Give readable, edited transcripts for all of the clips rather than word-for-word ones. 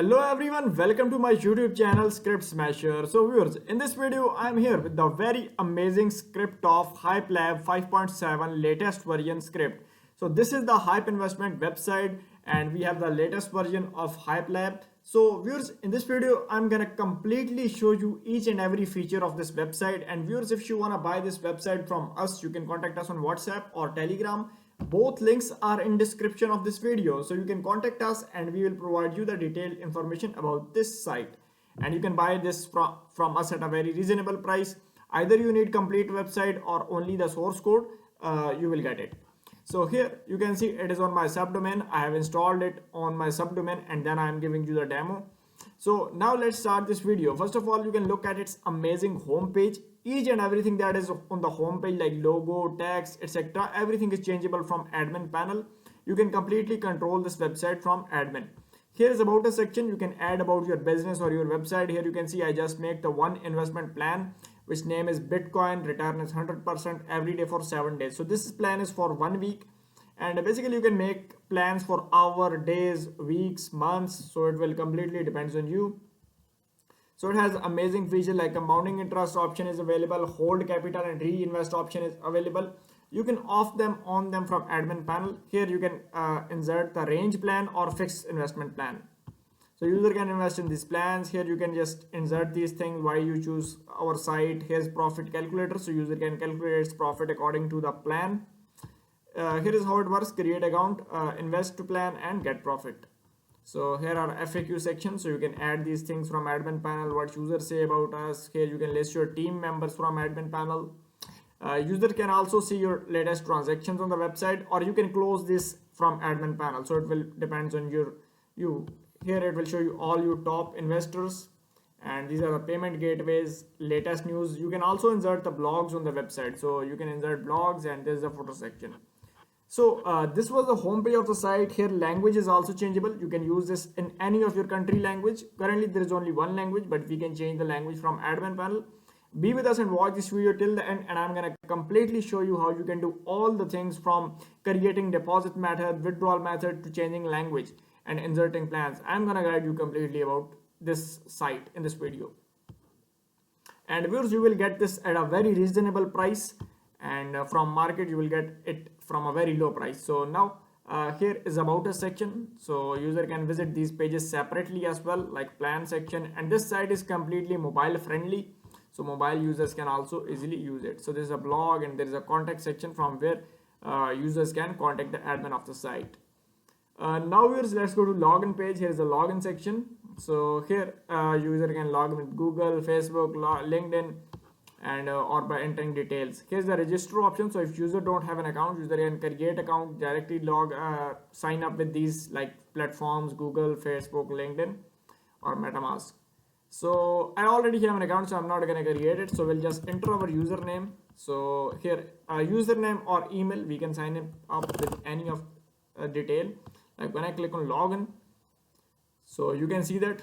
Hello everyone, welcome to my YouTube channel Script Smasher. So viewers, in this video I'm here with the very amazing script of HyipLab 5.7 latest version script. So this is the Hype investment website and we have the latest version of HyipLab. So viewers, in this video I'm gonna completely show you each and every feature of this website. And viewers, if you wanna buy this website from us, you can contact us on WhatsApp or Telegram. Both links are in description of this video, so you can contact us and we will provide you the detailed information about this site. And you can buy this from us at a very reasonable price. Either you need complete website or only the source code, you will get it. So here you can see it is on my subdomain. I have installed it on my subdomain and then I am giving you the demo. So now let's start this video. First of all, you can look at its amazing home page. Each and everything that is on the home page, like logo, text, etc., everything is changeable from admin panel. You can completely control this website from admin. Here is about a section. You can add about your business or your website. Here you can see I just make the one investment plan, which name is Bitcoin. Return is 100% every day for 7 days. So this plan is for 1 week. And basically you can make plans for hour, days, weeks, months. So it will completely depends on you. So it has amazing feature like compounding interest option is available, hold capital and reinvest option is available. You can off them, on them from admin panel. Here you can insert the range plan or fixed investment plan. So user can invest in these plans. Here you can just insert these things, why you choose our site. Here's profit calculator, so user can calculate its profit according to the plan. Here is how it works: create account, invest to plan and get profit. So here are FAQ sections, so you can add these things from admin panel, what users say about us. Here you can list your team members from admin panel. User can also see your latest transactions on the website, or you can close this from admin panel. So it will depends on you. Here it will show you all your top investors, and these are the payment gateways, latest news. You can also insert the blogs on the website, so you can insert blogs, and there's a photo section. So this was the homepage of the site. Here language is also changeable. You can use this in any of your country language. Currently there is only one language, but we can change the language from admin panel. Be with us and watch this video till the end, and I'm gonna completely show you how you can do all the things from creating deposit method, withdrawal method, to changing language and inserting plans. I'm gonna guide you completely about this site in this video. And viewers, you will get this at a very reasonable price, and from market you will get it from a very low price. So now here is about a section, so user can visit these pages separately as well, like plan section. And this site is completely mobile friendly, so mobile users can also easily use it. So there is a blog and there is a contact section from where users can contact the admin of the site. Now viewers, let's go to login page. Here is the login section. So here user can log in with Google, Facebook, LinkedIn, and or by entering details. Here's the register option. So if user don't have an account, user can create account, directly sign up with these like platforms, Google, Facebook, LinkedIn, or MetaMask. So I already have an account, so I'm not gonna create it. So we'll just enter our username. So here username or email, we can sign up with any of detail. Like when I click on login, so you can see that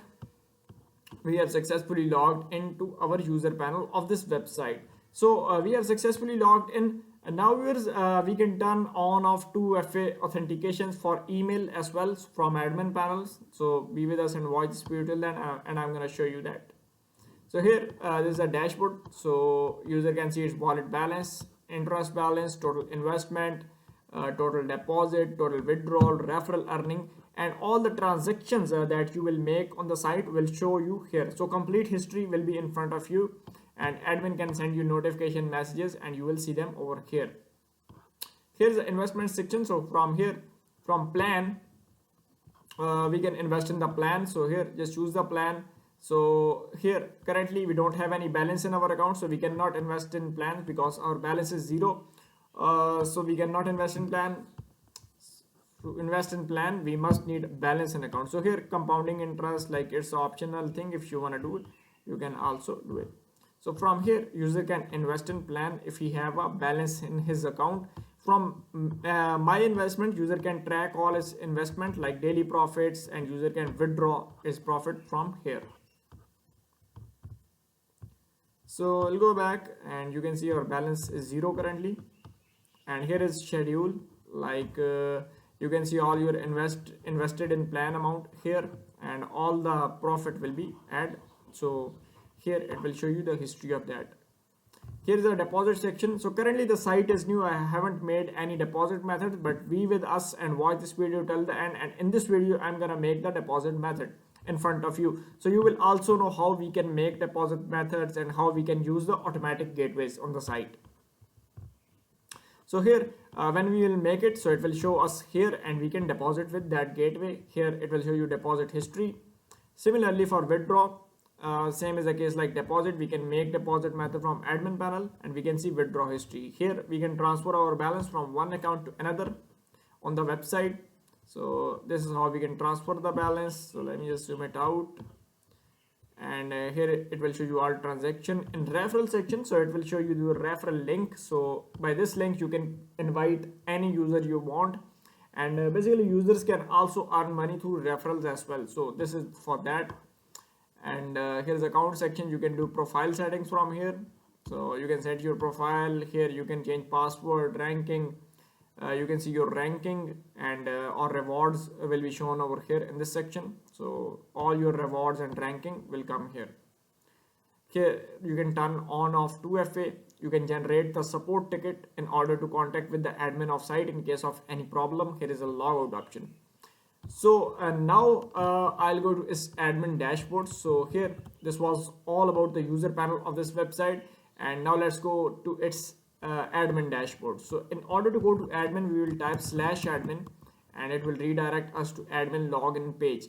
we have successfully logged into our user panel of this website. So we have successfully logged in, and now we can turn on off 2FA authentications for email as well from admin panels. So be with us and watch this video till then, and I'm going to show you that. So here this is a dashboard, so user can see its wallet balance, interest balance, total investment, total deposit, total withdrawal, referral earning, and all the transactions that you will make on the site will show you here. So complete history will be in front of you, and admin can send you notification messages and you will see them over here. Here's the investment section. So from here, from plan, we can invest in the plan. So here just choose the plan. So here currently we don't have any balance in our account, so we cannot invest in plans because our balance is 0. So we cannot invest in plan. To invest in plan, we must need balance in account. So here compounding interest, like it's an optional thing. If you want to do it, you can also do it. So from here user can invest in plan if he have a balance in his account. From my investment, user can track all his investment like daily profits, and user can withdraw his profit from here. So I'll go back and you can see our balance is 0 currently, and here is schedule, like You can see all your invested in plan amount here, and all the profit will be add. So here it will show you the history of that. Here is the deposit section. So currently the site is new. I haven't made any deposit method, but be with us and watch this video till the end. And in this video, I'm gonna make the deposit method in front of you. So you will also know how we can make deposit methods and how we can use the automatic gateways on the site. So here, when we will make it, so it will show us here and we can deposit with that gateway. Here it will show you deposit history. Similarly for withdraw, same is the case like deposit. We can make deposit method from admin panel and we can see withdraw history. Here we can transfer our balance from one account to another on the website. So this is how we can transfer the balance. So let me just zoom it out. And here it will show you all transaction in referral section. So it will show you the referral link. So by this link you can invite any user you want, and basically users can also earn money through referrals as well. So this is for that. And here's account section. You can do profile settings from here. So you can set your profile here. You can change password, ranking. You can see your ranking, and or rewards will be shown over here in this section. So all your rewards and ranking will come here. Here you can turn on off 2FA. You can generate the support ticket in order to contact with the admin of site in case of any problem. Here is a logout option. So now I'll go to its admin dashboard. So here this was all about the user panel of this website, and now let's go to its admin dashboard. So in order to go to admin, we will type /admin and it will redirect us to admin login page.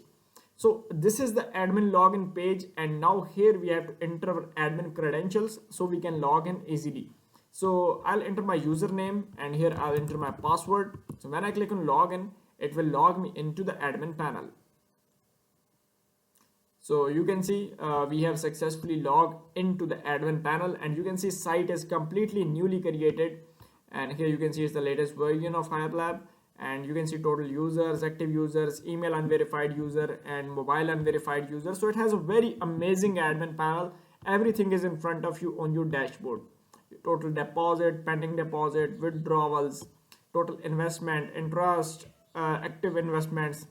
So this is the admin login page, and now here we have to enter our admin credentials so we can log in easily. So I'll enter my username and here I'll enter my password. So when I click on login, it will log me into the admin panel. So you can see we have successfully logged into the admin panel, and you can see site is completely newly created, and here you can see it's the latest version of HyipLab, and you can see total users, active users, email unverified user, and mobile unverified user. So it has a very amazing admin panel. Everything is in front of you on your dashboard. Total deposit, pending deposit, withdrawals, total investment, interest, active investments,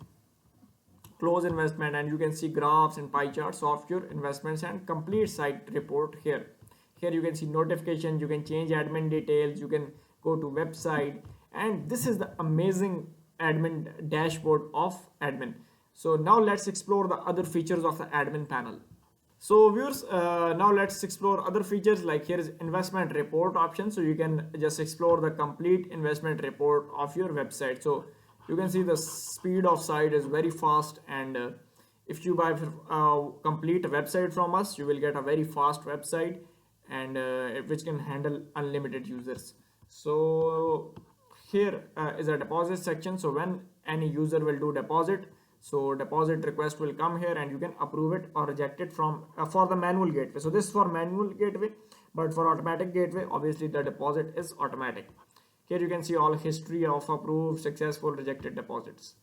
close investment, and you can see graphs and pie charts of your investments and complete site report here. Here you can see notifications, you can change admin details, you can go to website, and this is the amazing admin dashboard of admin. So now let's explore the other features of the admin panel. So viewers, now let's explore other features. Like here is investment report option. So you can just explore the complete investment report of your website. So you can see the speed of site is very fast, and if you buy a complete website from us, you will get a very fast website, and which can handle unlimited users. So here is a deposit section. So when any user will do deposit, so deposit request will come here and you can approve it or reject it from for the manual gateway. So this is for manual gateway, but for automatic gateway, obviously the deposit is automatic. Here you can see all history of approved, successful, rejected deposits.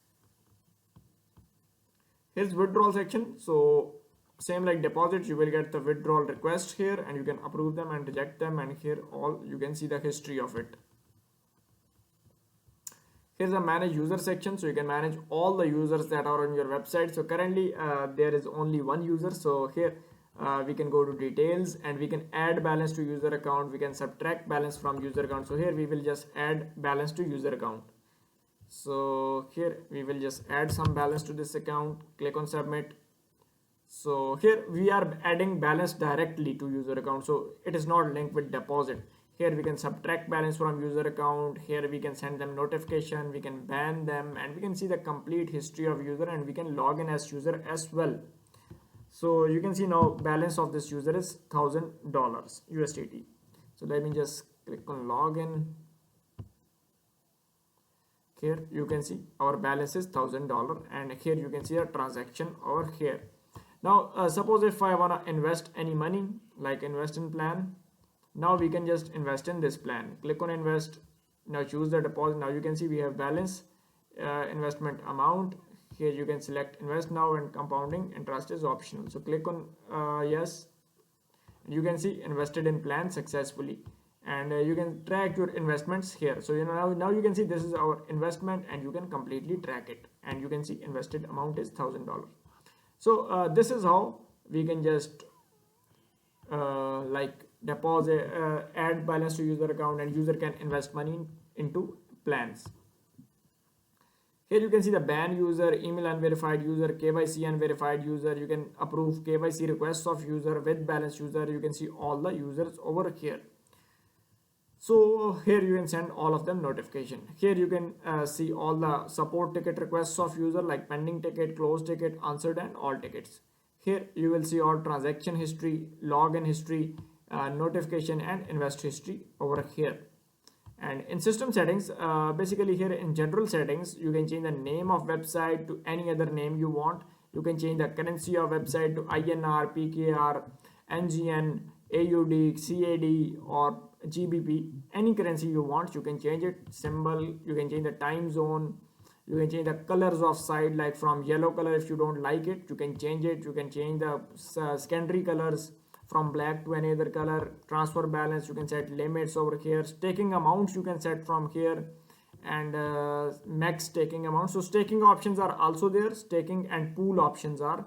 Here's withdrawal section. So same like deposits, you will get the withdrawal request here, and you can approve them and reject them, and here all you can see the history of it. Here's a manage user section. So you can manage all the users that are on your website. So currently there is only one user. So here we can go to details and we can add balance to user account. We can subtract balance from user account. So here we will just add balance to user account. So here we will just add some balance to this account. Click on submit. So here we are adding balance directly to user account. So it is not linked with deposit. Here we can subtract balance from user account. Here we can send them notification, we can ban them, and we can see the complete history of user, and we can log in as user as well. So you can see now balance of this user is $1,000 USDT. So let me just click on login. Here you can see our balance is $1,000, and here you can see a transaction over here. Now suppose if I want to invest any money, like invest in plan. Now we can just invest in this plan. Click on invest. Now choose the deposit. Now you can see we have balance, investment amount. Here you can select invest now, and compounding interest is optional. So click on yes. You can see invested in plan successfully, and you can track your investments here. So now you can see this is our investment, and you can completely track it, and you can see invested amount is $1,000. So this is how we can just like deposit, add balance to user account, and user can invest money into plans. Here you can see the ban user, email unverified user, KYC unverified user. You can approve KYC requests of user, with balance user. You can see all the users over here. So here you can send all of them notification. Here you can see all the support ticket requests of user, like pending ticket, closed ticket, answered, and all tickets. Here you will see all transaction history, login history, notification, and invest history over here. And in system settings, basically here in general settings, you can change the name of website to any other name you want. You can change the currency of website to INR, PKR, NGN, AUD, CAD, or GBP. Any currency you want, you can change it. Symbol, you can change the time zone. You can change the colors of site, like from yellow color. If you don't like it, you can change it. You can change the secondary colors from black to any other color. Transfer balance, you can set limits over here. Staking amounts you can set from here, and max staking amount. So staking options are also there. Staking and pool options are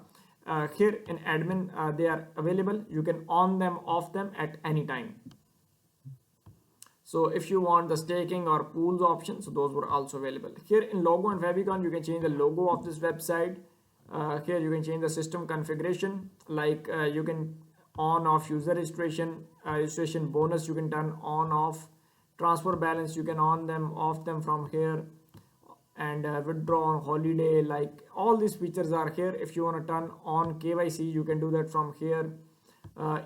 here in admin. They are available. You can on them, off them at any time. So if you want the staking or pools option, so those were also available. Here in logo and favicon, you can change the logo of this website. Here you can change the system configuration, like you can on off user registration, registration bonus you can turn on off, transfer balance you can on them, off them from here, and withdraw on holiday. Like all these features are here. If you want to turn on KYC, you can do that from here.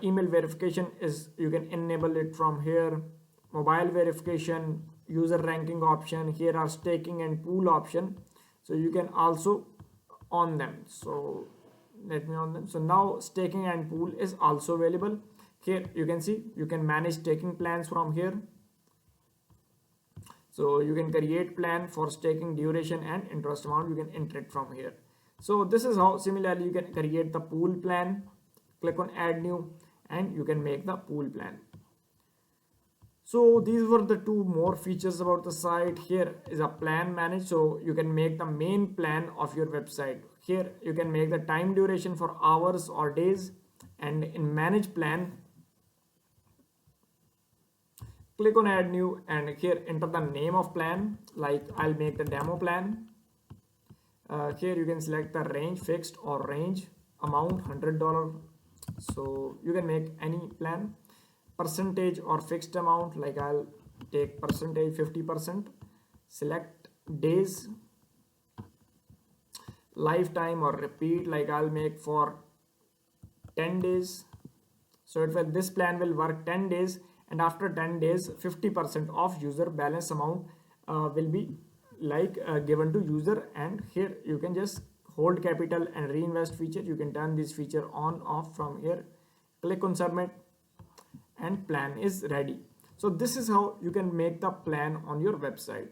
Email verification is, you can enable it from here. Mobile verification, user ranking option. Here are staking and pool option, so you can also on them. So let me on them. So now staking and pool is also available. Here you can see you can manage staking plans from here. So you can create plan for staking duration and interest amount. You can enter it from here. So this is how similarly you can create the pool plan. Click on add new, and you can make the pool plan. So these were the two more features about the site. Here is a plan manage, so you can make the main plan of your website. Here you can make the time duration for hours or days, and in manage plan, click on add new, and here enter the name of plan, like I'll make the demo plan. Here you can select the range, fixed or range, amount $100. So you can make any plan. Percentage or fixed amount, like I'll take percentage 50%. Select days, lifetime or repeat, like I'll make for 10 days. So this plan will work 10 days, and after 10 days 50% of user balance amount will be like given to user. And here you can just hold capital and reinvest feature. You can turn this feature on off from here. Click on submit, and plan is ready. So this is how you can make the plan on your website.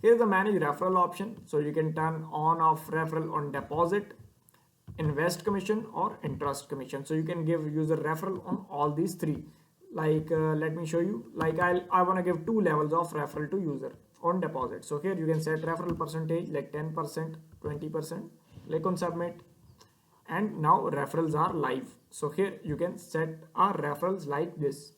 Here's the manage referral option. So you can turn on off referral on deposit, invest commission, or interest commission. So you can give user referral on all these three. Like let me show you. Like I want to give 2 levels of referral to user on deposit. So here you can set referral percentage like 10%, 20%. Click on submit, and now referrals are live. So here you can set our referrals like this.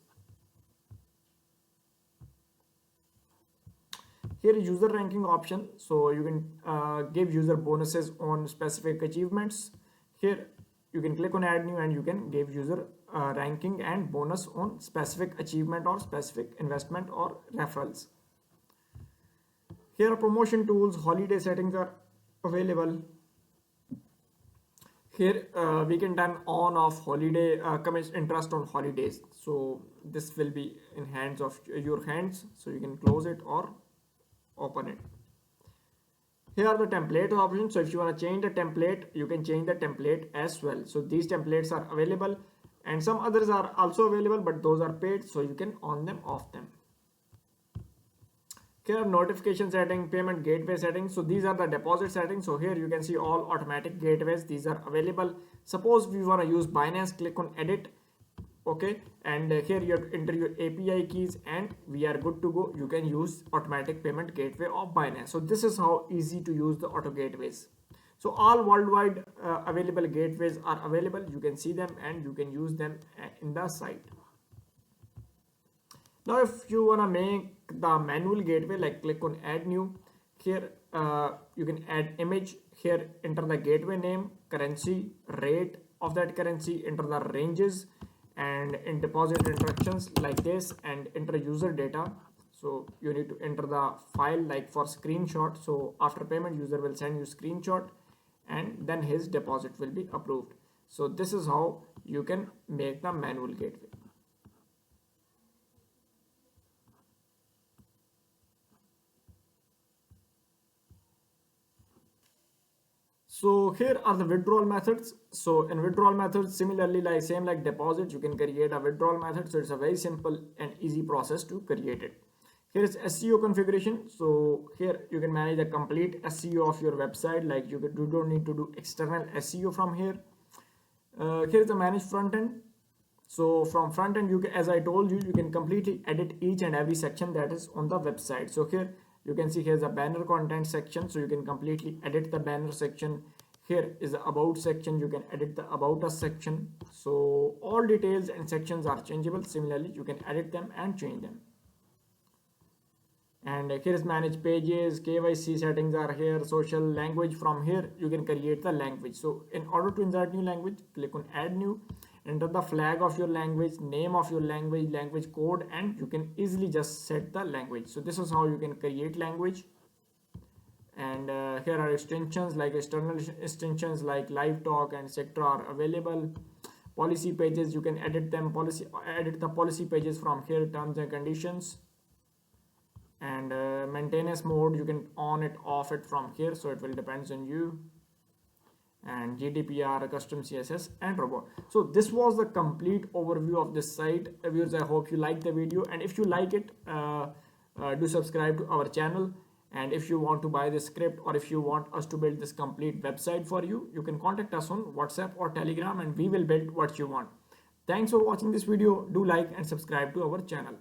Here is user ranking option. So you can give user bonuses on specific achievements. Here you can click on add new, and you can give user ranking and bonus on specific achievement or specific investment or referrals. Here are promotion tools, holiday settings are available. Here we can turn on off holiday interest on holidays. So this will be in hands of your hands, so you can close it or open it. Here are the template options. So if you want to change the template, you can change the template as well. So these templates are available, and some others are also available, but those are paid, so you can on them, off them. Here are notification setting, payment gateway settings. So these are the deposit settings. So here you can see all automatic gateways. These are available. Suppose we want to use Binance, click on edit, Okay, and here you have to enter your API keys and we are good to go. You can use automatic payment gateway of Binance. So this is how easy to use the auto gateways. So all worldwide available gateways are available. You can see them and you can use them in the site. Now if you want to make the manual gateway, like click on add new. Here you can add image. Here enter the gateway name, currency, rate of that currency, enter the ranges, and in deposit instructions like this, and enter user data. So you need to enter the file like for screenshot. So after payment, user will send you screenshot and then his deposit will be approved. So this is how you can make the manual gateway. So here are the withdrawal methods. So in withdrawal methods, similarly like same like deposit, you can create a withdrawal method. So it's a very simple and easy process to create it. Here is SEO configuration. So here you can manage the complete SEO of your website. Like you don't need to do external SEO from here. Here is the manage front end. So from front end, you can, as I told you, you can completely edit each and every section that is on the website. So here you can see here's a banner content section. So you can completely edit the banner section. Here is the about section. You can edit the about us section. So all details and sections are changeable. Similarly, you can edit them and change them. And here is manage pages, KYC settings are here, social language. From here you can create the language. So in order to insert new language, click on add new, enter the flag of your language, name of your language, language code, and you can easily just set the language. So this is how you can create language. And here are extensions, like external extensions like live talk and sector are available. Policy pages, you can edit them, edit the policy pages from here, terms and conditions. And maintenance mode, you can on it, off it from here, so it will depends on you. And GDPR, custom CSS, and robot. So this was the complete overview of this site. Viewers, I hope you like the video, and if you like it, do subscribe to our channel. And if you want to buy this script, or if you want us to build this complete website for you, you can contact us on WhatsApp or Telegram and we will build what you want. Thanks for watching this video. Do like and subscribe to our channel.